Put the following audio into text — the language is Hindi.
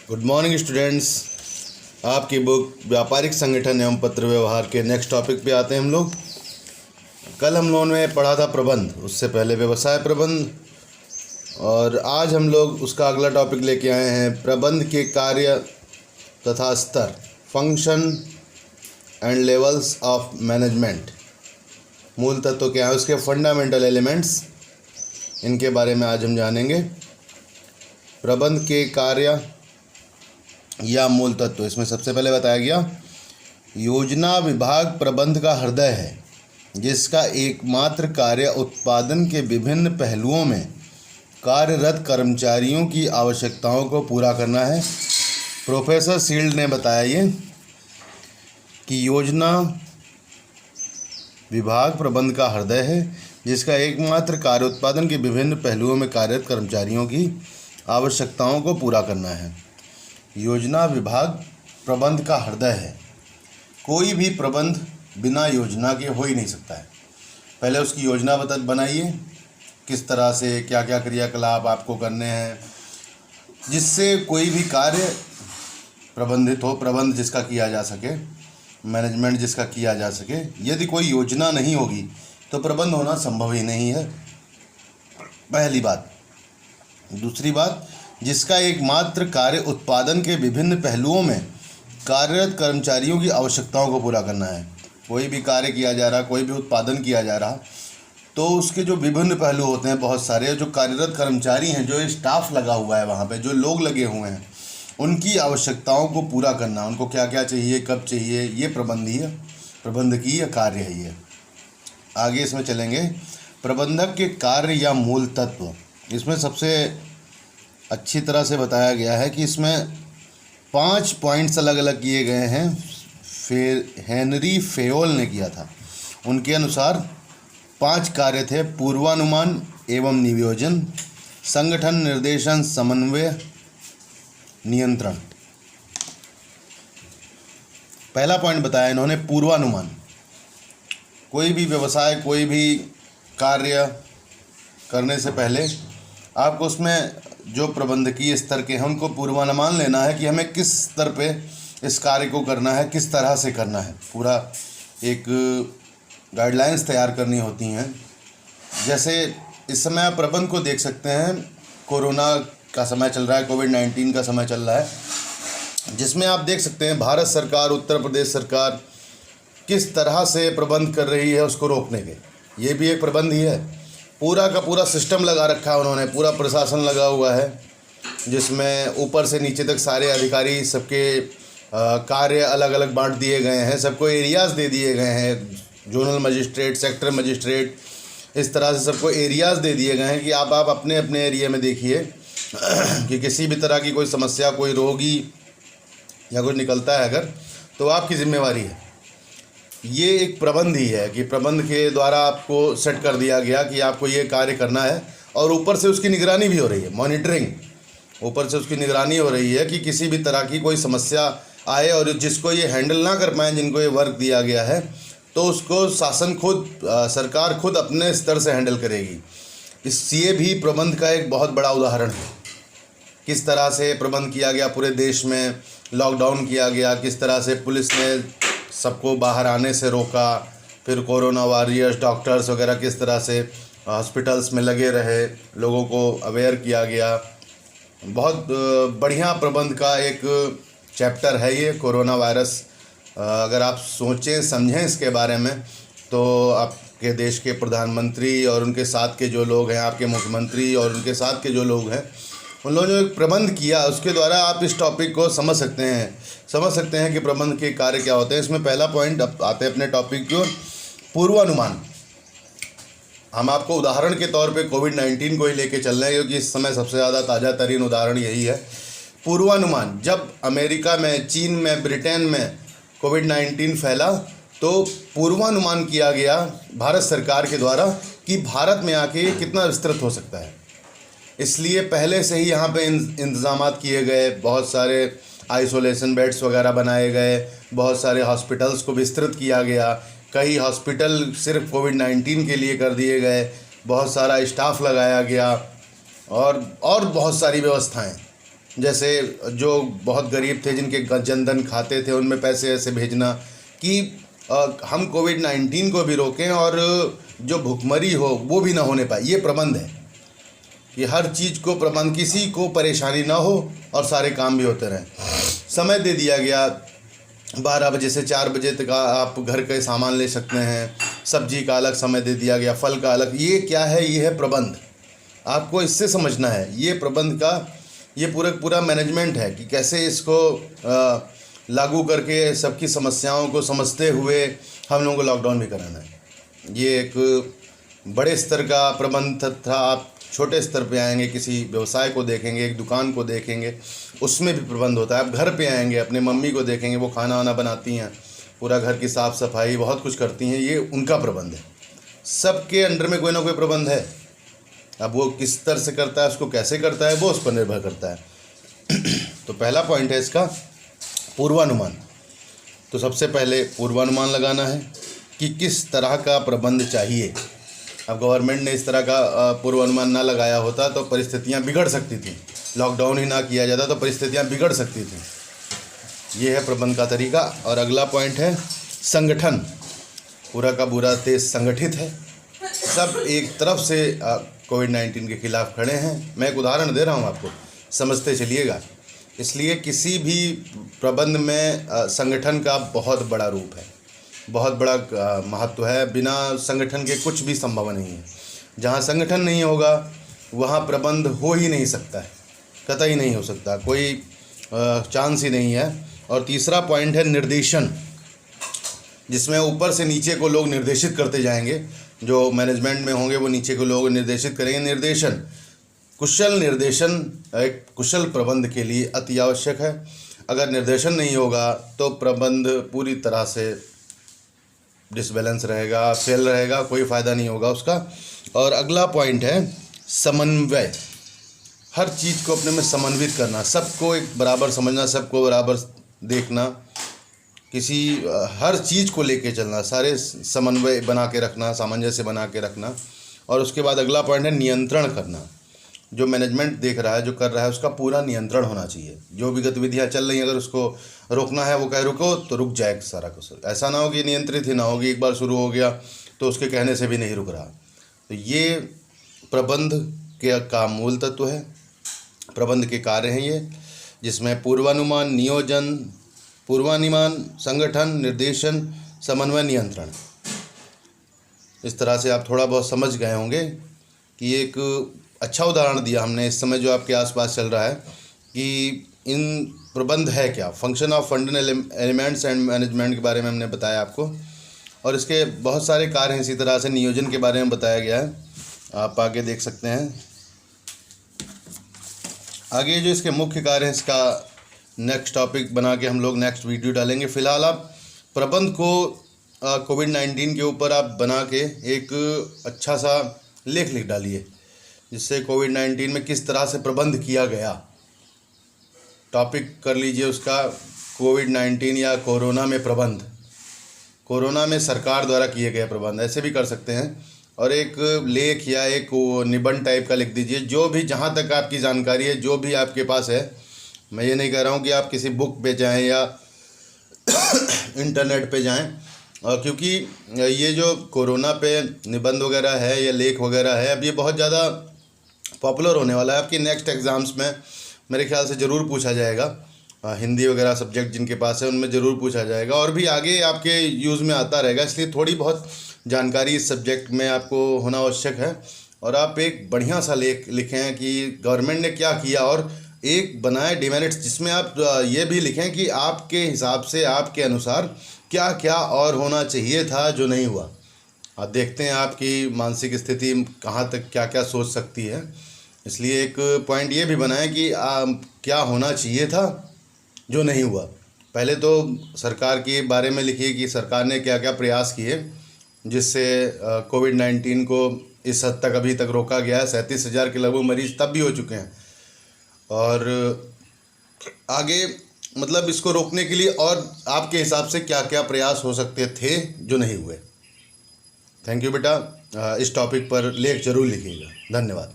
Good morning students. आपकी बुक व्यापारिक संगठन एवं पत्र व्यवहार के नेक्स्ट टॉपिक पे आते हैं हम लोग। कल हम लोगों ने पढ़ा था प्रबंध, उससे पहले व्यवसाय प्रबंध, और आज हम लोग उसका अगला टॉपिक लेके आए हैं प्रबंध के कार्य तथा स्तर, function and levels of management. मूल तत्व क्या है, उसके फंडामेंटल एलिमेंट्स, इनके बारे में आज हम जानेंगे। प्रबंध के कार्य या मूल तत्व, इसमें सबसे पहले बताया गया योजना विभाग प्रबंध का हृदय है, जिसका एकमात्र कार्य उत्पादन के विभिन्न पहलुओं में कार्यरत कर्मचारियों की आवश्यकताओं को पूरा करना है। प्रोफेसर सील्ड ने बताया ये कि योजना विभाग प्रबंध का हृदय है, जिसका एकमात्र कार्य उत्पादन के विभिन्न पहलुओं में कार्यरत कर्मचारियों की आवश्यकताओं को पूरा करना है। योजना विभाग प्रबंध का हृदय है। कोई भी प्रबंध बिना योजना के हो ही नहीं सकता है। पहले उसकी योजना बनाइए, किस तरह से क्या क्या क्रियाकलाप आपको करने हैं, जिससे कोई भी कार्य प्रबंधित हो, प्रबंध जिसका किया जा सके, मैनेजमेंट जिसका किया जा सके। यदि कोई योजना नहीं होगी तो प्रबंध होना संभव ही नहीं है, पहली बात। दूसरी बात, जिसका एकमात्र कार्य उत्पादन के विभिन्न पहलुओं में कार्यरत कर्मचारियों की आवश्यकताओं को पूरा करना है। कोई भी कार्य किया जा रहा, कोई भी उत्पादन किया जा रहा, तो उसके जो विभिन्न पहलू होते हैं बहुत सारे, जो कार्यरत कर्मचारी हैं, जो स्टाफ लगा हुआ है वहाँ पे, जो लोग लगे हुए हैं, उनकी आवश्यकताओं को पूरा करना, उनको क्या क्या चाहिए, कब चाहिए, ये प्रबंधकीय कार्य है ये। आगे इसमें चलेंगे, प्रबंधक के कार्य या मूल तत्व। इसमें सबसे अच्छी तरह से बताया गया है कि इसमें 5 पॉइंट्स अलग अलग किए गए हैं। फिर हेनरी फेयोल ने किया था। उनके अनुसार 5 कार्य थे: पूर्वानुमान एवं नियोजन, संगठन, निर्देशन, समन्वय, नियंत्रण। पहला पॉइंट बताया इन्होंने पूर्वानुमान। कोई भी व्यवसाय, कोई भी कार्य करने से पहले आपको उसमें जो प्रबंधकीय स्तर के हैं उनको पूर्वानुमान लेना है कि हमें किस स्तर पे इस कार्य को करना है, किस तरह से करना है। पूरा एक गाइडलाइंस तैयार करनी होती हैं। जैसे इस समय आप प्रबंध को देख सकते हैं, कोरोना का समय चल रहा है, कोविड-19 का समय चल रहा है, जिसमें आप देख सकते हैं भारत सरकार, उत्तर प्रदेश सरकार किस तरह से प्रबंध कर रही है उसको रोकने के। ये भी एक प्रबंध ही है। पूरा का पूरा सिस्टम लगा रखा है उन्होंने, पूरा प्रशासन लगा हुआ है, जिसमें ऊपर से नीचे तक सारे अधिकारी, सबके कार्य अलग अलग बांट दिए गए हैं, सबको एरियाज़ दे दिए गए हैं, जोनल मजिस्ट्रेट, सेक्टर मजिस्ट्रेट, इस तरह से सबको एरियाज़ दे दिए गए हैं कि आप अपने अपने एरिया में देखिए कि किसी भी तरह की कोई समस्या, कोई रोगी या कुछ निकलता है अगर, तो आपकी जिम्मेवारी है। ये एक प्रबंध ही है कि प्रबंध के द्वारा आपको सेट कर दिया गया कि आपको ये कार्य करना है, और ऊपर से उसकी निगरानी भी हो रही है, मॉनिटरिंग, ऊपर से उसकी निगरानी हो रही है कि किसी भी तरह की कोई समस्या आए और जिसको ये हैंडल ना कर पाएँ, जिनको ये वर्क दिया गया है, तो उसको शासन खुद, सरकार खुद अपने स्तर से हैंडल करेगी। ये भी प्रबंध का एक बहुत बड़ा उदाहरण है। किस तरह से प्रबंध किया गया, पूरे देश में लॉकडाउन किया गया, किस तरह से पुलिस ने सबको बाहर आने से रोका, फिर कोरोना वॉरियर्स, डॉक्टर्स वगैरह किस तरह से हॉस्पिटल्स में लगे रहे, लोगों को अवेयर किया गया। बहुत बढ़िया प्रबंध का एक चैप्टर है ये कोरोना वायरस। अगर आप सोचें, समझें इसके बारे में, तो आपके देश के प्रधानमंत्री और उनके साथ के जो लोग हैं, आपके मुख्यमंत्री और उनके साथ के जो लोग हैं, उन लोगों ने जो एक प्रबंध किया, उसके द्वारा आप इस टॉपिक को समझ सकते हैं कि प्रबंध के कार्य क्या होते हैं। इसमें पहला पॉइंट आते हैं अपने टॉपिक की ओर, पूर्वानुमान। हम आपको उदाहरण के तौर पे कोविड-19 को ही लेके चल रहे हैं, क्योंकि इस समय सबसे ज़्यादा ताज़ा तरीन उदाहरण यही है। पूर्वानुमान, जब अमेरिका में, चीन में, ब्रिटेन में कोविड-19 फैला, तो पूर्वानुमान किया गया भारत सरकार के द्वारा कि भारत में आके कितना विस्तृत हो सकता है। इसलिए पहले से ही यहाँ पे इंतज़ामात किए गए, बहुत सारे आइसोलेशन बेड्स वगैरह बनाए गए, बहुत सारे हॉस्पिटल्स को विस्तृत किया गया, कई हॉस्पिटल सिर्फ कोविड-19 के लिए कर दिए गए, बहुत सारा स्टाफ लगाया गया और बहुत सारी व्यवस्थाएं। जैसे जो बहुत गरीब थे, जिनके जनधन खाते थे, उनमें पैसे ऐसे भेजना कि हम कोविड-19 को भी रोकें और जो भुखमरी हो वो भी ना होने पाए। ये प्रबंध है कि हर चीज़ को प्रबंध, किसी को परेशानी ना हो और सारे काम भी होते रहें। समय दे दिया गया, 12 बजे से 4 बजे तक आप घर के सामान ले सकते हैं। सब्जी का अलग समय दे दिया गया, फल का अलग। ये क्या है? ये है प्रबंध। आपको इससे समझना है, ये प्रबंध का ये पूरा मैनेजमेंट है कि कैसे इसको लागू करके सबकी समस्याओं को समझते हुए हम लोगों को लॉकडाउन भी कराना है। ये एक बड़े स्तर का प्रबंध था। आप छोटे स्तर पे आएंगे, किसी व्यवसाय को देखेंगे, एक दुकान को देखेंगे, उसमें भी प्रबंध होता है। आप घर पे आएंगे, अपने मम्मी को देखेंगे, वो खाना वाना बनाती हैं, पूरा घर की साफ़ सफाई बहुत कुछ करती हैं, ये उनका प्रबंध है। सबके अंडर में कोई ना कोई प्रबंध है। अब वो किस स्तर से करता है, उसको कैसे करता है, वो उस पर निर्भर करता है। तो पहला पॉइंट है इसका पूर्वानुमान। तो सबसे पहले पूर्वानुमान लगाना है कि किस तरह का प्रबंध चाहिए। अब गवर्नमेंट ने इस तरह का पूर्वानुमान ना लगाया होता तो परिस्थितियां बिगड़ सकती थी। लॉकडाउन ही ना किया जाता तो परिस्थितियां बिगड़ सकती थी। ये है प्रबंध का तरीका। और अगला पॉइंट है संगठन। पूरा का पूरा देश संगठित है, सब एक तरफ से कोविड-19 के खिलाफ खड़े हैं। मैं एक उदाहरण दे रहा हूँ आपको, समझते चलिएगा। इसलिए किसी भी प्रबंध में संगठन का बहुत बड़ा रूप है, बहुत बड़ा महत्व है। बिना संगठन के कुछ भी संभव नहीं है। जहाँ संगठन नहीं होगा वहाँ प्रबंध हो ही नहीं सकता है, कतई नहीं हो सकता, कोई चांस ही नहीं है। और तीसरा पॉइंट है निर्देशन, जिसमें ऊपर से नीचे को लोग निर्देशित करते जाएंगे। जो मैनेजमेंट में होंगे वो नीचे को लोग निर्देशित करेंगे। निर्देशन, कुशल निर्देशन एक कुशल प्रबंध के लिए अति आवश्यक है। अगर निर्देशन नहीं होगा तो प्रबंध पूरी तरह से डिसबैलेंस रहेगा, फेल रहेगा, कोई फ़ायदा नहीं होगा उसका। और अगला पॉइंट है समन्वय। हर चीज़ को अपने में समन्वित करना, सबको एक बराबर समझना, सबको बराबर देखना, किसी हर चीज़ को लेके चलना, सारे समन्वय बना के रखना, सामंजस्य बना के रखना। और उसके बाद अगला पॉइंट है नियंत्रण करना। जो मैनेजमेंट देख रहा है, जो कर रहा है, उसका पूरा नियंत्रण होना चाहिए। जो भी गतिविधियाँ चल रही हैं, अगर उसको रोकना है, वो कहे रुको तो रुक जाए सारा कुछ। ऐसा ना हो कि नियंत्रित ही ना होगी, एक बार शुरू हो गया तो उसके कहने से भी नहीं रुक रहा। तो ये प्रबंध के का मूल तत्व है, प्रबंध के कार्य हैं ये, जिसमें पूर्वानुमान, नियोजन, पूर्वानुमान, संगठन, निर्देशन, समन्वय, नियंत्रण। इस तरह से आप थोड़ा बहुत समझ गए होंगे कि एक अच्छा उदाहरण दिया हमने इस समय जो आपके आसपास चल रहा है कि इन प्रबंध है क्या, function of fundamental elements and management के बारे में हमने बताया आपको। और इसके बहुत सारे कार्य हैं। इसी तरह से नियोजन के बारे में बताया गया है, आप आगे देख सकते हैं। आगे जो इसके मुख्य कार्य हैं, इसका नेक्स्ट टॉपिक बना के हम लोग नेक्स्ट वीडियो डालेंगे। फ़िलहाल आप प्रबंध को कोविड-19 के ऊपर आप बना के एक अच्छा सा लेख लिख डालिए, जिससे कोविड-19 में किस तरह से प्रबंध किया गया, टॉपिक कर लीजिए उसका, कोविड-19 या कोरोना में प्रबंध, कोरोना में सरकार द्वारा किए गए प्रबंध, ऐसे भी कर सकते हैं। और एक लेख या एक निबंध टाइप का लिख दीजिए, जो भी जहाँ तक आपकी जानकारी है, जो भी आपके पास है। मैं ये नहीं कह रहा हूँ कि आप किसी बुक पे जाएं या इंटरनेट पे जाएं, क्योंकि ये जो कोरोना पे निबंध वगैरह है या लेख वगैरह है, अब ये बहुत ज़्यादा पॉपुलर होने वाला है। आपकी नेक्स्ट एग्ज़ाम्स में मेरे ख्याल से ज़रूर पूछा जाएगा। हिंदी वगैरह सब्जेक्ट जिनके पास है उनमें ज़रूर पूछा जाएगा, और भी आगे आपके यूज़ में आता रहेगा। इसलिए थोड़ी बहुत जानकारी इस सब्जेक्ट में आपको होना आवश्यक है। और आप एक बढ़िया सा लेख लिखें कि गवर्नमेंट ने क्या किया, और एक बनाए डिमेरिट्स, जिसमें आप ये भी लिखें कि आपके हिसाब से, आपके अनुसार क्या क्या और होना चाहिए था जो नहीं हुआ। आप देखते हैं आपकी मानसिक स्थिति कहाँ तक क्या क्या सोच सकती है। इसलिए एक पॉइंट ये भी बनाएं कि क्या होना चाहिए था जो नहीं हुआ। पहले तो सरकार के बारे में लिखिए कि सरकार ने क्या क्या प्रयास किए जिससे कोविड-19 को इस हद तक अभी तक रोका गया है। 37,000 के लगभग मरीज़ तब भी हो चुके हैं, और आगे मतलब इसको रोकने के लिए और आपके हिसाब से क्या क्या प्रयास हो सकते थे जो नहीं हुए। थैंक यू बेटा, इस टॉपिक पर लेख जरूर लिखिएगा। धन्यवाद।